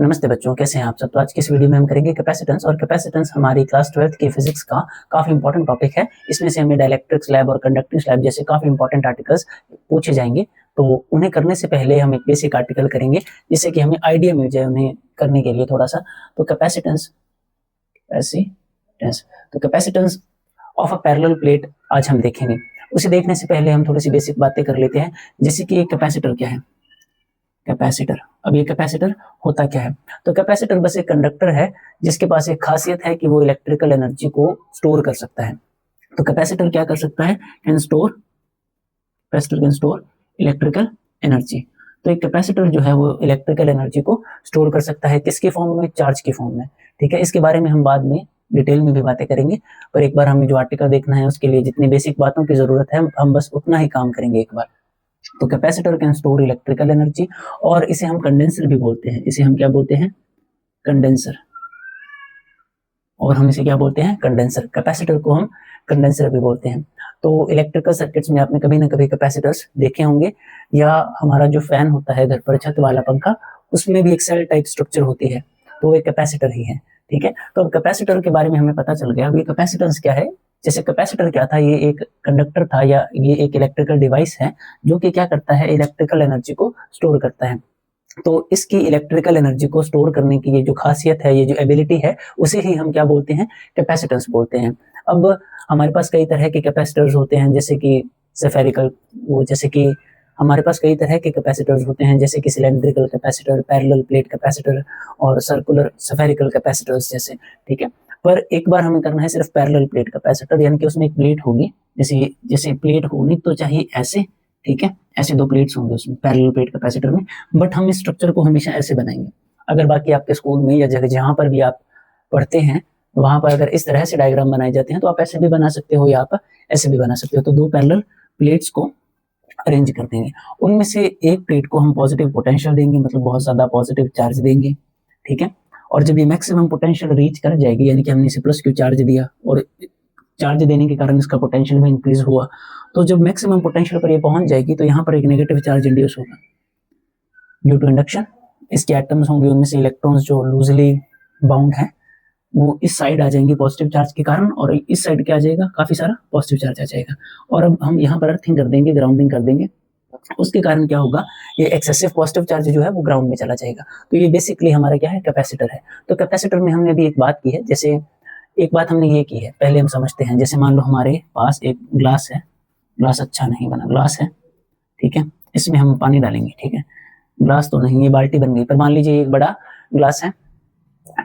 नमस्ते बच्चों, कैसे हैं आप सब। तो आज की इस वीडियो में हम करेंगे कैपेसिटेंस। और कैपेसिटेंस हमारी क्लास 12th की फिजिक्स का काफी इंपॉर्टेंट टॉपिक है। इसमें से हमें डाइलेक्ट्रिक स्लैब और कंडक्टिंग स्लैब जैसे काफी इंपॉर्टेंट आर्टिकल्स पूछे जाएंगे। तो उन्हें करने से पहले हम एक बेसिक आर्टिकल करेंगे जिससे कि हमें आइडिया मिल जाए उन्हें करने के लिए थोड़ा सा। तो कैपेसिटेंस तो capacitance of a parallel plate आज हम देखेंगे। उसे देखने से पहले हम थोड़ी सी बेसिक बातें कर लेते हैं, जैसे कि एक कैपेसिटर क्या है। कैपेसिटर, अब ये कैपेसिटर होता क्या है। तो कैपेसिटर बस एक कंडक्टर है जिसके पास एक खासियत है कि वो इलेक्ट्रिकल एनर्जी को स्टोर कर सकता है। तो कैपेसिटर क्या कर सकता है, capacitor can store electrical energy. तो एक कैपेसिटर जो है वो इलेक्ट्रिकल एनर्जी को स्टोर कर सकता है, किसके फॉर्म में, चार्ज के फॉर्म में। ठीक है, इसके बारे में हम बाद में डिटेल में भी बातें करेंगे, पर एक बार हमें जो आर्टिकल देखना है उसके लिए जितनी बेसिक बातों की जरूरत है हम बस उतना ही काम करेंगे एक बार। तो capacitor can store electrical energy, और इसे हम कंडेंसर भी बोलते हैं। इसे हम क्या बोलते हैं, कंडेंसर। और हम इसे क्या बोलते हैं, कंडेंसर। कैपेसिटर को हम कंडेंसर भी बोलते हैं। तो इलेक्ट्रिकल सर्किट्स में आपने कभी ना कभी कैपेसिटर्स देखे होंगे, या हमारा जो फैन होता है घर पर, छत वाला पंखा, उसमें भी एक सेल टाइप स्ट्रक्चर होती है, तो एक कैपेसिटर ही है। ठीक है, तो अब कैपेसिटर के बारे में हमें पता चल गया। अब ये कैपेसिटेंस क्या है। जैसे कैपेसिटर क्या था, ये एक कंडक्टर था या ये एक इलेक्ट्रिकल डिवाइस है जो कि क्या करता है, इलेक्ट्रिकल एनर्जी को स्टोर करता है। तो इसकी इलेक्ट्रिकल एनर्जी को स्टोर करने की ये जो खासियत है, ये जो एबिलिटी है, उसे ही हम क्या बोलते हैं, कैपेसिटेंस बोलते हैं। अब हमारे पास कई तरह के कैपेसिटर्स होते हैं, जैसे कि सेफेरिकल, वो जैसे कि हमारे पास कई तरह के कैपेसिटर्स होते हैं, जैसे कि cylindrical capacitor, parallel plate capacitor और सर्कुलर सेफेरिकल कैपेसिटर्स जैसे। ठीक है, पर एक बार हमें करना है सिर्फ पैरेलल प्लेट कैपेसिटर, यानी कि उसमें एक प्लेट होगी, जैसे जैसे प्लेट होनी तो चाहिए ऐसे। ठीक है, ऐसे दो प्लेट्स होंगे उसमें पैरेलल प्लेट कैपेसिटर में, बट हम इस स्ट्रक्चर को हमेशा ऐसे बनाएंगे। अगर बाकी आपके स्कूल में या जगह जहां पर भी आप पढ़ते हैं वहां पर अगर इस तरह से डायग्राम बनाए जाते हैं तो आप ऐसे भी बना सकते हो या आप ऐसे भी बना सकते हो। तो दो पैरेलल प्लेट्स को अरेंज कर देंगे, उनमें से एक प्लेट को हम पॉजिटिव पोटेंशियल देंगे, मतलब बहुत ज्यादा पॉजिटिव चार्ज देंगे। ठीक है, और जब ये मैक्सिमम पोटेंशियल रीच कर जाएगी, यानी कि हमने इसे प्लस क्यू चार्ज दिया और चार्ज देने के कारण इसका पोटेंशियल भी इंक्रीज हुआ, तो जब मैक्सिमम पोटेंशियल पर ये पहुंच जाएगी तो यहाँ पर एक नेगेटिव चार्ज इंड्यूस होगा ड्यू टू इंडक्शन। इसके एटम्स होंगे, उनमें से इलेक्ट्रॉन्स जो लूजली बाउंड है वो इस साइड आ जाएंगे पॉजिटिव चार्ज के कारण, और इस साइड क्या आ जाएगा, काफी सारा पॉजिटिव चार्ज आ जाएगा। और अब हम यहाँ पर अर्थिंग कर देंगे, ग्राउंडिंग कर देंगे, उसके कारण क्या होगा, ये एक्सेसिव पॉजिटिव चार्ज जो है वो ग्राउंड में चला जाएगा। तो ये बेसिकली हमारा क्या है, कैपेसिटर है। तो कैपेसिटर में हमने अभी एक बात की है, जैसे एक बात हमने ये की है, पहले हम समझते हैं। जैसे मान लो हमारे पास एक ग्लास है, ग्लास अच्छा नहीं बना, ग्लास है। ठीक है, इसमें हम पानी डालेंगे। ठीक है, ग्लास तो नहीं, ये बाल्टी बन गई, पर मान लीजिए एक बड़ा ग्लास है।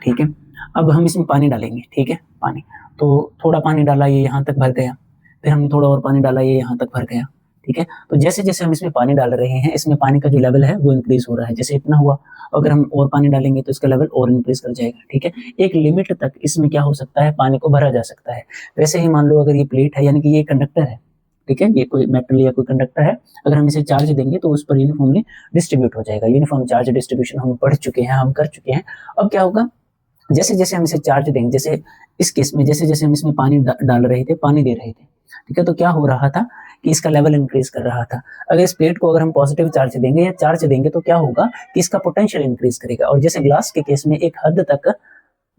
ठीक है, अब हम इसमें पानी डालेंगे। ठीक है, पानी, तो थोड़ा पानी डाला, ये यहाँ तक भर गया, फिर हमने थोड़ा और पानी डाला, ये यहाँ तक भर गया। ठीक है, तो जैसे जैसे हम इसमें पानी डाल रहे हैं, इसमें पानी का जो लेवल है वो इंक्रीज हो रहा है। जैसे इतना हुआ, अगर हम और पानी डालेंगे तो इसका लेवल और इंक्रीज कर जाएगा। ठीक है, एक लिमिट तक इसमें क्या हो सकता है, पानी को भरा जा सकता है। वैसे ही मान लो अगर ये प्लेट है, यानी कि ये कंडक्टर है। ठीक है, ये कोई मेटल या कोई कंडक्टर है, अगर हम इसे चार्ज देंगे तो उस पर यूनिफॉर्मली डिस्ट्रीब्यूट हो जाएगा। यूनिफॉर्म चार्ज डिस्ट्रीब्यूशन हम पढ़ चुके हैं, हम कर चुके हैं। अब क्या होगा, जैसे जैसे हम इसे चार्ज देंगे, जैसे इस केस में जैसे जैसे हम इसमें पानी डाल रहे थे, पानी दे रहे थे, ठीक है, तो क्या हो रहा था कि इसका लेवल इंक्रीज कर रहा था। अगर इस प्लेट को अगर हम पॉजिटिव चार्ज देंगे या चार्ज देंगे तो क्या होगा कि इसका पोटेंशियल इंक्रीज करेगा। और जैसे ग्लास के केस में एक हद तक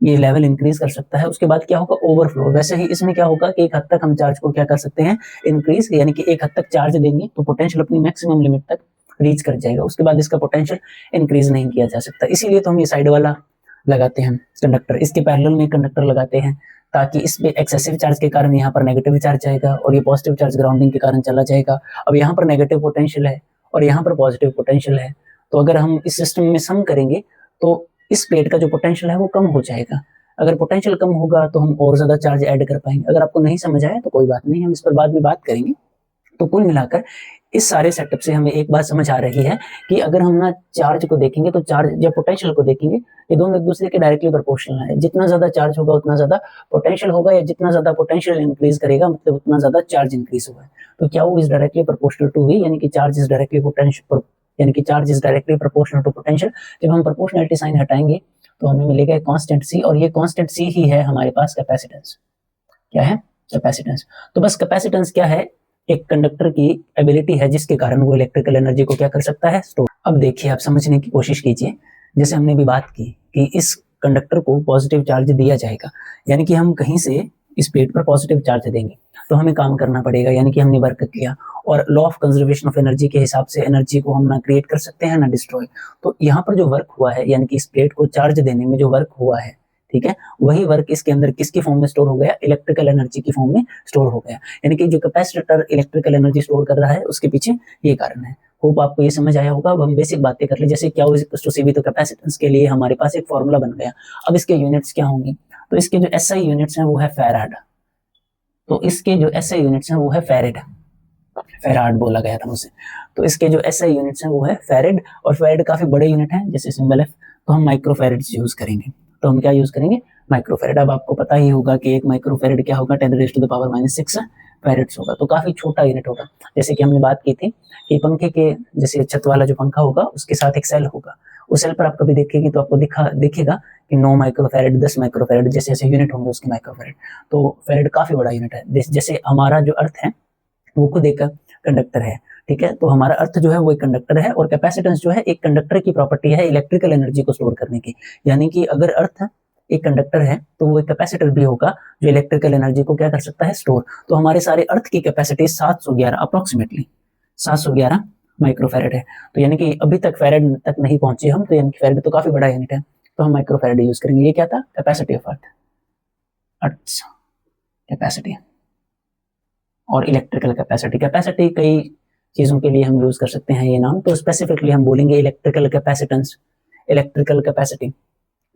ये लेवल इंक्रीज कर सकता है, उसके बाद क्या होगा, ओवरफ्लो। वैसे ही इसमें क्या होगा कि एक हद तक हम चार्ज को क्या कर सकते हैं, इंक्रीज, यानी कि एक हद तक चार्ज देंगे तो पोटेंशियल अपनी मैक्सिमम लिमिट तक रीच कर जाएगा, उसके बाद इसका पोटेंशियल इंक्रीज नहीं किया जा सकता। इसीलिए तो हम ये साइड वाला लगाते हैं कंडक्टर, इसके पैरेलल में कंडक्टर लगाते हैं, ताकि इसमें एक्सेसिव चार्ज के कारण यहाँ पर नेगेटिव चार्ज जाएगा और ये पॉजिटिव चार्ज ग्राउंडिंग के कारण चला जाएगा। अब यहाँ पर नेगेटिव पोटेंशियल है और यहाँ पर पॉजिटिव पोटेंशियल है, तो अगर हम इस सिस्टम में सम करेंगे तो इस प्लेट का जो पोटेंशियल है वो कम हो जाएगा। अगर पोटेंशियल कम होगा तो हम और ज्यादा चार्ज ऐड कर पाएंगे। अगर आपको नहीं समझ आया तो कोई बात नहीं, हम इस पर बाद में बात करेंगे। तो कुल मिलाकर इस सारे सेटअप से हमें एक बात समझ आ रही है कि अगर हम ना चार्ज को देखेंगे तो चार्ज या पोटेंशियल को देखेंगे, ये दोनों एक दूसरे के डायरेक्टली प्रोपोर्शनल है। जितना ज्यादा चार्ज होगा उतना ज्यादा पोटेंशियल होगा, या जितना ज्यादा पोटेंशियल इंक्रीज करेगा मतलब उतना ज्यादा चार्ज इंक्रीज होगा। तो क्या वो is directly proportional to V, यानी कि चार्ज इज डायरेक्टली पोटेंशियल, यानी कि charge is directly proportional to potential. जब हम प्रोपोर्शनलिटी साइन हटाएंगे तो हमें मिलेगा कांस्टेंट सी, और ये कांस्टेंट सी ही है हमारे पास कैपेसिटेंस। क्या है, कैपेसिटेंस। तो बस कैपेसिटेंस क्या है, एक कंडक्टर की एबिलिटी है जिसके कारण वो इलेक्ट्रिकल एनर्जी को क्या कर सकता है, स्टोर। अब देखिए, आप समझने की कोशिश कीजिए। जैसे हमने भी बात की कि इस कंडक्टर को पॉजिटिव चार्ज दिया जाएगा, यानी कि हम कहीं से इस प्लेट पर पॉजिटिव चार्ज देंगे तो हमें काम करना पड़ेगा, यानी कि हमने वर्क किया। और law of conservation of energy के हिसाब से एनर्जी को हम ना क्रिएट कर सकते हैं ना डिस्ट्रॉय। तो यहाँ पर जो वर्क हुआ है, यानी कि इस प्लेट को चार्ज देने में जो वर्क हुआ है, ठीक है, वही वर्क इसके अंदर किसकी फॉर्म में स्टोर हो गया, इलेक्ट्रिकल एनर्जी की फॉर्म में स्टोर हो गया। यानी कि जो कैपेसिटर इलेक्ट्रिकल एनर्जी स्टोर कर रहा है उसके पीछे ये कारण है। होप आपको ये समझ आया होगा। अब हम बेसिक बातें कर ले, जैसे क्या CV, तो कैपेसिटेंस के लिए हमारे पास एक फॉर्मूला बन गया। अब इसके यूनिट्स क्या होंगी, तो इसके जो SI यूनिट्स हैं वो है फैराड। तो इसके जो SI यूनिट्स हैं वो है फैरेड, फेराड बोला गया था मुझसे। तो इसके जो SI यूनिट्स हैं वो है फैरेड, और फैरेड काफी बड़े यूनिट हैं, जैसे सिंबल F, तो हम माइक्रोफैरेड्स यूज करेंगे। तो हम क्या यूज करेंगे, माइक्रोफैरेड। अब आपको पता ही होगा कि एक माइक्रोफैरेड क्या होगा, 10⁻⁻⁶ फैरेड्स होगा। तो काफी छोटा यूनिट होगा। जैसे कि हमने बात की थी कि पंखे के, जैसे छत वाला जो पंखा होगा उसके साथ एक सेल होगा, उस सेल पर आप कभी देखेंगे तो आपको दिखेगा कि 9 माइक्रोफैरेड, 10 माइक्रोफैरेड, जैसे जैसे यूनिट होंगे उसके माइक्रोफैरेड। तो फैरेड काफी बड़ा यूनिट है। जैसे हमारा जो अर्थ है वो खुद एक कंडक्टर है, ठीक है। तो हमारा अर्थ जो है वो एक कंडक्टर है, और कैपेसिटेंस जो है एक कंडक्टर की प्रॉपर्टी है इलेक्ट्रिकल एनर्जी को स्टोर करने की। यानी कि अगर अर्थ एक कंडक्टर है तो वो एक कैपेसिटर भी होगा जो इलेक्ट्रिकल एनर्जी को क्या कर सकता है, स्टोर। तो हमारे सारे अर्थ की कैपेसिटी 711 अप्रोक्सीमेटली 711 माइक्रोफैरेड है। तो यानी कि अभी तक फैरेड तक नहीं पहुंचे हम, तो यानी कि फैरेड तो काफी बड़ा यूनिट है, तो हम माइक्रोफैरेड यूज करेंगे। ये क्या था, कैपेसिटी ऑफ अर्थ कैपेसिटी और इलेक्ट्रिकल कैपेसिटी। कैपेसिटी कई चीजों के लिए हम यूज कर सकते हैं ये नाम, तो स्पेसिफिकली हम बोलेंगे इलेक्ट्रिकल कैपेसिटेंस, इलेक्ट्रिकल कैपेसिटी,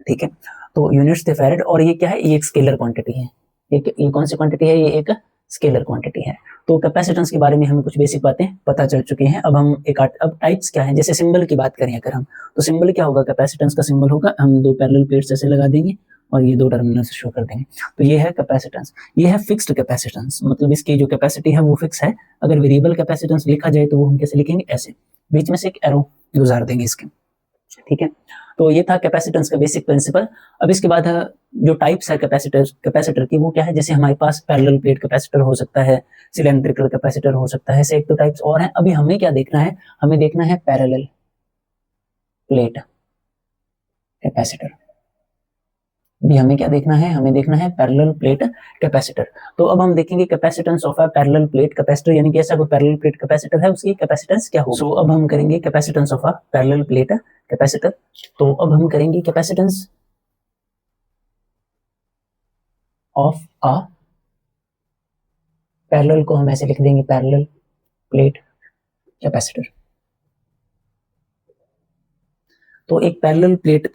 ठीक है। तो यूनिट्स थे फैरेड, और ये क्या है, ये एक स्केलर क्वांटिटी है। ये कौन सी क्वांटिटी है, ये एक स्केलर क्वांटिटी है। तो कैपेसिटेंस के बारे में हमें कुछ बेसिक बातें पता चल चुकी हैं। अब हम अब टाइप्स क्या है, जैसे सिंबल की बात करें अगर हम, तो सिंबल क्या होगा, कैपेसिटेंस का सिंबल होगा, हम 2 पैरेलल प्लेट्स ऐसे लगा देंगे और ये 2 टर्मिनल से शो कर देंगे। तो ये है कैपेसिटेंस। ये है फिक्स्ड कैपेसिटेंस, मतलब इसकी जो कैपेसिटी है वो फिक्स है। अगर वेरिएबल कैपेसिटेंस लिखा जाए तो वो हम कैसे लिखेंगे, ऐसे बीच में से एक एरो गुजार देंगे इसके, ठीक है। तो ये था कैपेसिटेंस का बेसिक प्रिंसिपल। अब इसके बाद जो टाइप्स है कैपेसिटर की, वो क्या है, जैसे हमारे पास पैरेलल प्लेट कैपेसिटर हो सकता है, सिलेंड्रिकल कैपेसिटर हो सकता है, ऐसे एक दो टाइप्स और हैं। अभी हमें क्या देखना है, हमें देखना है पैरेलल प्लेट कैपेसिटर। भी हमें क्या देखना है, हमें देखना है पैरेलल प्लेट कैपेसिटर। तो अब हम देखेंगे capacitance of a parallel plate capacitor, यानी कि ऐसा कोई पैरेलल प्लेट कैपेसिटर है उसकी कैपेसिटेंस क्या होगी। सो अब हम करेंगे capacitance of a parallel plate capacitor. तो अब हम करेंगे कैपेसिटेंस ऑफ अ पैरेलल, को हम ऐसे लिख देंगे पैरेलल प्लेट कैपेसिटर। तो एक पैरेलल प्लेट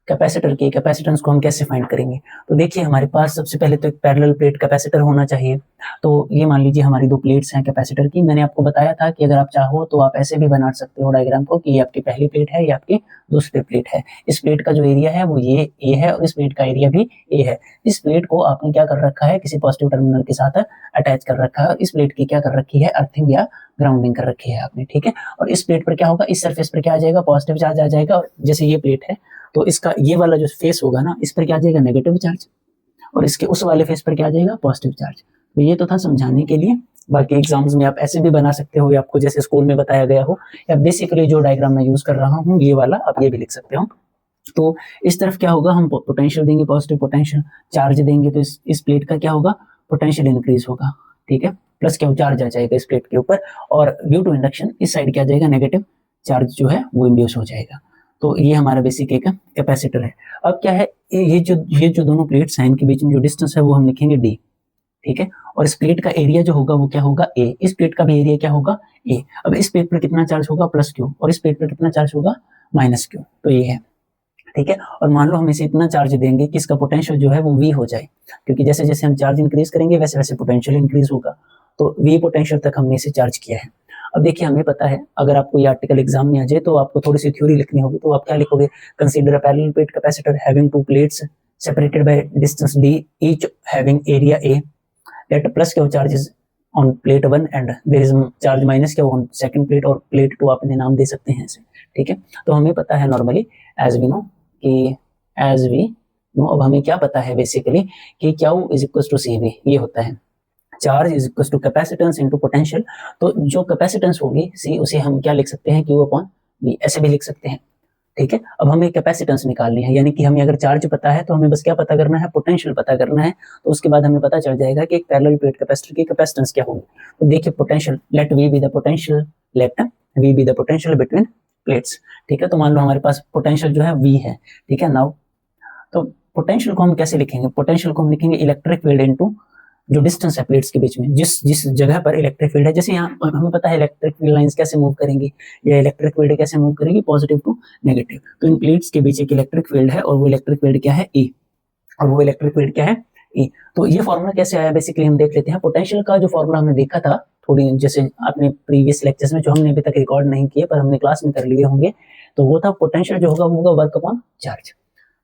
कैपेसिटर की कैपेसिटेंस को हम कैसे फाइंड करेंगे, तो देखिए हमारे पास सबसे पहले तो एक पैरेलल प्लेट कैपेसिटर होना चाहिए। तो ये मान लीजिए हमारी 2 प्लेट्स हैं कैपेसिटर की। मैंने आपको बताया था कि अगर आप चाहो तो आप ऐसे भी बना सकते हो डायग्राम को कि ये आपकी पहली प्लेट है, ये आपकी दूसरी प्लेट है। इस प्लेट का जो एरिया है वो ये ए है, और इस प्लेट का एरिया भी ए है। इस प्लेट को आपने क्या कर रखा है, किसी पॉजिटिव टर्मिनल के साथ अटैच कर रखा है। इस प्लेट की क्या कर रखी है, अर्थिंग या ग्राउंडिंग कर रखी है आपने, ठीक है। और इस प्लेट पर क्या होगा, इस सरफेस पर क्या आ जाएगा, पॉजिटिव चार्ज आ जाएगा। और जैसे ये प्लेट है तो इसका ये वाला जो फेस होगा ना, इस पर क्या आ जाएगा, नेगेटिव चार्ज, और इसके उस वाले फेस पर क्या आ जाएगा, पॉजिटिव चार्ज। तो ये तो था समझाने के लिए। बाकी एग्जाम्स में आप ऐसे भी बना सकते हो, या आपको जैसे स्कूल में बताया गया हो, या बेसिकली जो डायग्राम मैं यूज कर रहा हूँ ये वाला, आप ये भी लिख सकते हो। तो इस तरफ क्या होगा, हम पोटेंशियल देंगे, पॉजिटिव पोटेंशियल चार्ज देंगे, तो इस प्लेट का क्या होगा, पोटेंशियल इंक्रीज होगा, ठीक है। प्लस क्या चार्ज आ जाएगा इस प्लेट के ऊपर, और ड्यू टू इंडक्शन इस साइड क्या आ जाएगा, नेगेटिव चार्ज जो है वो इंड्यूस हो जाएगा। तो ये हमारा बेसिक एक कैपेसिटर है। अब क्या है, ये जो दोनों प्लेट्स हैं इनके बीच में जो डिस्टेंस है वो हम लिखेंगे d, ठीक है। और इस प्लेट का एरिया जो होगा वो क्या होगा, a। इस प्लेट का भी एरिया क्या होगा, a। अब इस प्लेट पर कितना चार्ज होगा, प्लस q, और इस प्लेट पर कितना चार्ज होगा, माइनस q। तो ये है, ठीक है। और मान लो हम इसे इतना चार्ज देंगे कि इसका पोटेंशियल जो है वो v हो जाए, क्योंकि जैसे जैसे हम चार्ज इंक्रीज करेंगे वैसे वैसे पोटेंशियल इंक्रीज होगा। तो v पोटेंशियल तक हमने इसे चार्ज किया है। अब देखिए हमें पता है, अगर आपको ये आर्टिकल एग्जाम में आ जाए तो आपको थोड़ी सी थ्योरी लिखनी होगी, तो आप क्या लिखोगे, consider a parallel plate capacitor having 2 plates separated by distance d, each having area a, that plus क्या charge is on plate 1 and there is charge minus क्या ऑन सेकंड प्लेट, और प्लेट 2 आप इन्हें नाम दे सकते हैं ऐसे, ठीक है। तो हमें पता है नॉर्मली एज वी नो अब हमें क्या पता है बेसिकली कि Q is equal to CV, ये होता है charge is equal to capacitance into potential. तो जो कैपेसिटेंस होगी C, उसे हम क्या लिख सकते हैं, Q अपॉन V, ऐसे भी लिख सकते हैं, ठीक है। अब हमें कैपेसिटेंस निकालनी है, यानी कि हमें अगर चार्ज पता है तो हमें बस क्या पता करना है, पोटेंशियल पता करना है। तो उसके बाद हमें पता चल जाएगा कि एक पैरेलल प्लेट कैपेसिटर की कैपेसिटेंस क्या होगी। तो देखिए potential, let V be the potential, let V be the potential between plates. ठीक है, तो मान लो हमारे पास पोटेंशियल जो है वी है। ठीक है, नाउ तो पोटेंशियल को हम कैसे लिखेंगे, पोटेंशियल को हम लिखेंगे इलेक्ट्रिक फील्ड इनटू जो डिस्टेंस है प्लेट्स के बीच में, जिस जगह पर इलेक्ट्रिक फील्ड है। जैसे यहाँ हमें पता है इलेक्ट्रिक फील्ड लाइंस कैसे मूव करेंगी, या इलेक्ट्रिक फील्ड कैसे मूव करेगी, पॉजिटिव टू नेगेटिव। तो इन प्लेट्स के बीच एक इलेक्ट्रिक फील्ड है और वो इलेक्ट्रिक फील्ड क्या है, ई। और वो इलेक्ट्रिक फील्ड क्या है, ई। तो ये फॉर्मूला कैसे आया, बेसिकली हम देख लेते हैं। पोटेंशियल का जो फॉर्मूला हमने देखा था थोड़ी, जैसे आपने प्रीवियस लेक्चर्स में, जो हमने अभी तक रिकॉर्ड नहीं किए पर हमने क्लास में कर लिए होंगे, तो वो था पोटेंशियल जो होगा वो होगा work upon charge,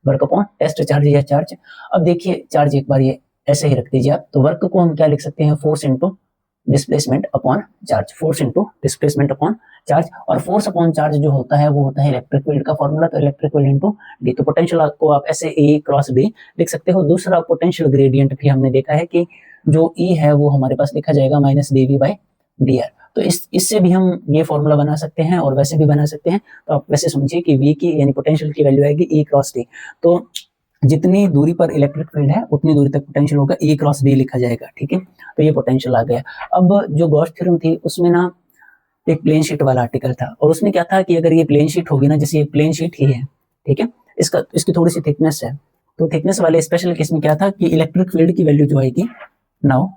work upon test charge या चार्ज। अब देखिए चार्ज एक बार ये ऐसे ही रख दीजिए आप, तो वर्क को हम क्या लिख सकते हैं, force into displacement upon charge, force into displacement upon charge. और फोर्स अपॉन चार्ज जो होता है वो होता है इलेक्ट्रिक फील्ड का फॉर्मूला, तो इलेक्ट्रिक फील्ड इनटू डी। तो पोटेंशियल को आप ऐसे ए क्रॉस बी लिख सकते हो। दूसरा पोटेंशियल ग्रेडियंट भी हमने देखा है कि जो ई है वो हमारे पास लिखा जाएगा minus D V by D R. तो इससे भी हम ये फॉर्मूला बना सकते हैं और वैसे भी बना सकते हैं। तो आप वैसे समझिए कि वी की यानी पोटेंशियल की वैल्यू आएगी ई क्रॉस डी। तो जितनी दूरी पर इलेक्ट्रिक फील्ड है उतनी दूरी तक पोटेंशियल होगा, ई क्रॉस डी लिखा जाएगा। ठीक है, तो ये पोटेंशियल आ गया। अब जो गॉस थ्योरम थी उसमें ना एक प्लेन शीट वाला आर्टिकल था, और उसमें क्या था कि अगर ये प्लेन शीट होगी ना, जैसे ये प्लेन शीट ही है, ठीक है, इसकी थोड़ी सी थिकनेस है, तो थिकनेस वाले स्पेशल केस में क्या था कि इलेक्ट्रिक फील्ड की वैल्यू जो आएगी नाउ,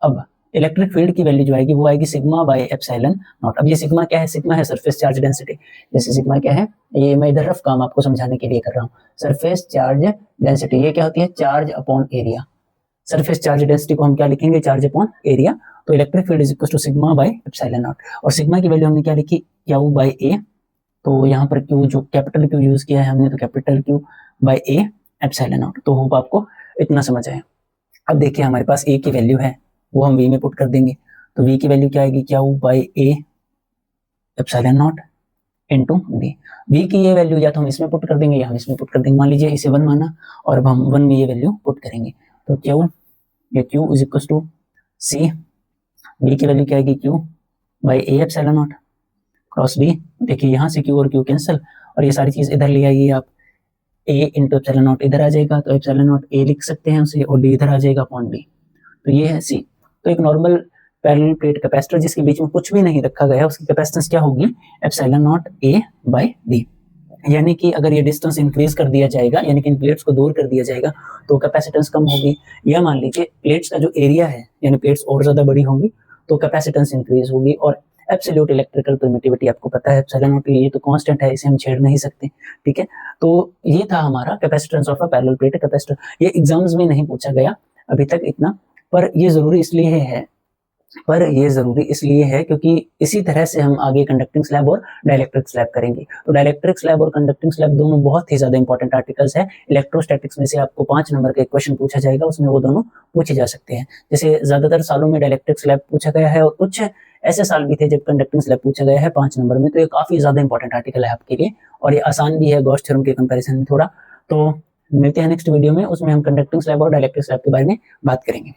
अब इलेक्ट्रिक फील्ड की वैल्यू जो आएगी वो आएगी सिग्मा बाय एप्सिलॉन नॉट। अब ये सिग्मा क्या है, सिग्मा है सरफेस चार्ज डेंसिटी। जैसे सिग्मा क्या है, ये मैं इधर रफ काम आपको समझाने के लिए कर रहा हूँ। सरफेस चार्ज डेंसिटी ये क्या होती है, charge upon area. Surface charge density को हम क्या लिखेंगे, चार्ज अपॉन एरिया। तो electric field is equal to sigma by epsilon naught, और सिग्मा की वैल्यू हमने क्या लिखी, क्यू बाय ए। तो यहाँ पर क्यू जो कैपिटल क्यू यूज किया है हमने, तो capital Q by A epsilon naught. तो होप आपको इतना समझ आए। अब देखिए हमारे पास ए की वैल्यू है, वो हम v में पुट कर देंगे। तो v की वैल्यू क्या आएगी, Q by A epsilon naught into D. v की ये वैल्यू या तो हम इसमें पुट कर देंगे या हम इसमें पुट कर देंगे। मान लीजिए इसे 1 माना और अब हम 1 में ये वैल्यू पुट करेंगे, तो क्यू ये q is equal to c, v की वैल्यू क्या आएगी, q by A epsilon naught cross b। देखिए यहाँ से q और q कैंसिल, और ये सारी चीज इधर ले आइए आप, a इंटू एप्सिलॉन नॉट इधर आ जाएगा, तो एप्सिलॉन नॉट a लिख सकते हैं उसे, और d इधर आ जाएगा अपॉन d। तो ये है c। तो एक नॉर्मल पैरेलल प्लेट कैपेसिटर जिसके बीच में कुछ भी नहीं रखा गया, उसकी कैपेसिटेंस क्या होगी, epsilon naught a by d। यानी कि अगर ये डिस्टेंस इंक्रीज कर दिया जाएगा, यानी कि इन प्लेट्स को दूर कर दिया जाएगा, तो कैपेसिटेंस कम होगी। या मान लीजिए प्लेट्स का जो एरिया है, यानी प्लेट्स और ज्यादा बड़ी होंगी, तो कैपेसिटेंस इंक्रीज होगी। और एब्सोल्यूट इलेक्ट्रिकल परमिटिविटी आपको पता है एप्सिलॉन नॉट, ये तो कांस्टेंट है, इसे हम छेड़ नहीं सकते। ठीक है, तो ये था हमारा capacitance of a parallel plate capacitor. ये एग्जाम्स में नहीं पूछा गया अभी तक इतना, पर ये जरूरी इसलिए है क्योंकि इसी तरह से हम आगे कंडक्टिंग स्लैब और डाइलेक्ट्रिक स्लैब करेंगे। तो डाइलेक्ट्रिक स्लैब और कंडक्टिंग स्लैब दोनों बहुत ही ज्यादा इंपॉर्टेंट आर्टिकल्स है। इलेक्ट्रोस्टैटिक्स में से आपको 5 नंबर का एक क्वेश्चन पूछा जाएगा, उसमें वो दोनों पूछे जा सकते हैं। जैसे ज्यादातर सालों में डाइलेक्ट्रिक स्लैब पूछा गया है, और कुछ ऐसे साल भी थे जब कंडक्टिंग स्लैब पूछा गया है 5 नंबर में। तो ये काफी ज्यादा इंपॉर्टेंट आर्टिकल है आपके लिए, और ये आसान भी है गॉस थ्योरम के कंपैरिजन में थोड़ा। तो मिलते हैं नेक्स्ट वीडियो में, उसमें हम कंडक्टिंग स्लैब और डाइलेक्ट्रिक स्लैब के बारे में बात करेंगे।